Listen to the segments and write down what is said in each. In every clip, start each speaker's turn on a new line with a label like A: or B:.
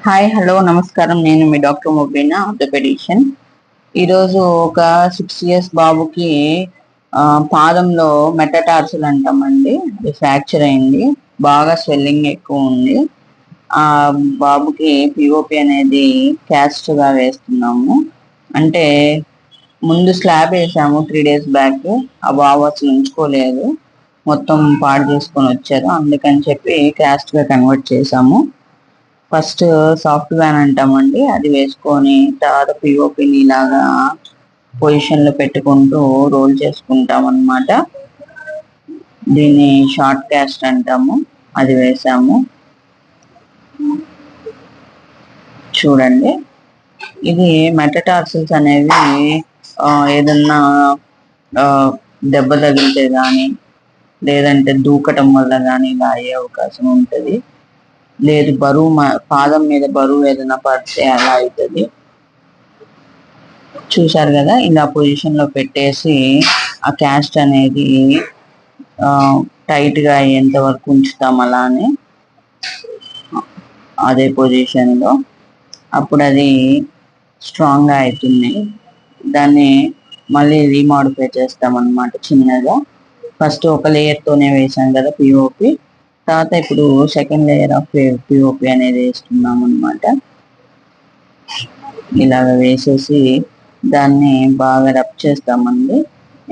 A: Hi hello నమస్కారం. నేను మీ doctor Mobina orthopaedician. ఈరోజు ఒక 6 years బాబుకి పాదంలో మెటటార్సల్ అంటామండి, అది ఫ్రాక్చర్ అయింది. బాగా స్వెల్లింగ్ ఎక్కువ ఉంది. ఆ బాబుకి పిఓపి అనేది క్యాస్ట్గా వేస్తున్నాము. అంటే ముందు స్లాబ్ వేసాము 3 days బ్యాక్. ఆ బాబు అసలు ఉంచుకోలేదు, మొత్తం పాడు చేసుకొని వచ్చారు. అందుకని చెప్పి క్యాస్ట్గా కన్వర్ట్ చేసాము. ఫస్ట్ సాఫ్ట్ వ్యాన్ అంటామండి, అది వేసుకొని తర్వాత పిఓపిని ఇలాగా పొజిషన్లో పెట్టుకుంటూ రోల్ చేసుకుంటాం అన్నమాట. దీన్ని షార్ట్ క్యాస్ట్ అంటాము. అది వేసాము. చూడండి, ఇది మెటటార్సల్స్ అనేవి ఏదన్నా దెబ్బ తగిలితే కానీ, లేదంటే దూకటం వల్ల కానీ ఇలా అయ్యే అవకాశం ఉంటుంది. లేదు బరువు పాదం మీద బరువు ఏదైనా పడితే అలా అవుతుంది. చూశారు కదా, ఇలా పొజిషన్ లో పెట్టేసి ఆ క్యాస్ట్ అనేది టైట్ గా అయ్యేంత వరకు ఉంచుతాం అలానే అదే పొజిషన్ లో. అప్పుడు అది స్ట్రాంగ్ గా అవుతుంది. దాన్ని మళ్ళీ రీమాడిఫై చేస్తాం అన్నమాట చిన్నగా. ఫస్ట్ ఒక లేయర్ తోనే వేసాం కదా పిఓపి, తర్వాత ఇప్పుడు సెకండ్ లేయర్ ఆఫ్ పిఓపి అనేది వేస్తున్నాం అనమాట. ఇలాగ వేసేసి దాన్ని బాగా రబ్ చేస్తామండి.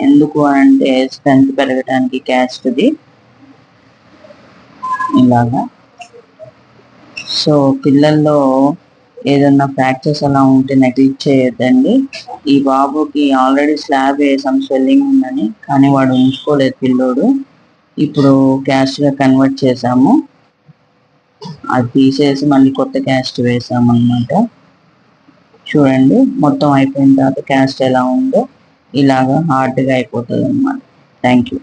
A: ఎందుకు అంటే స్ట్రెంత్ పెరగడానికి క్యాస్ట్ది ఇలాగా. సో పిల్లల్లో ఏదన్నా ఫ్రాక్చర్స్ అలా ఉంటే నెగ్లెక్ట్ చేయొద్దండి. ఈ బాబుకి ఆల్రెడీ స్లాబ్ వేసాం స్వెల్లింగ్ ఉందని, కానీ వాడు ఉంచుకోలేదు పిల్లోడు. ఇప్పుడు క్యాస్ట్గా కన్వర్ట్ చేసాము. అది తీసేసి మళ్ళీ కొత్త క్యాస్ట్ వేసాము అనమాట. చూడండి, మొత్తం అయిపోయిన తర్వాత క్యాస్ట్ ఎలా ఉందో ఇలాగా హార్డ్గా అయిపోతుంది అనమాట. Thank you.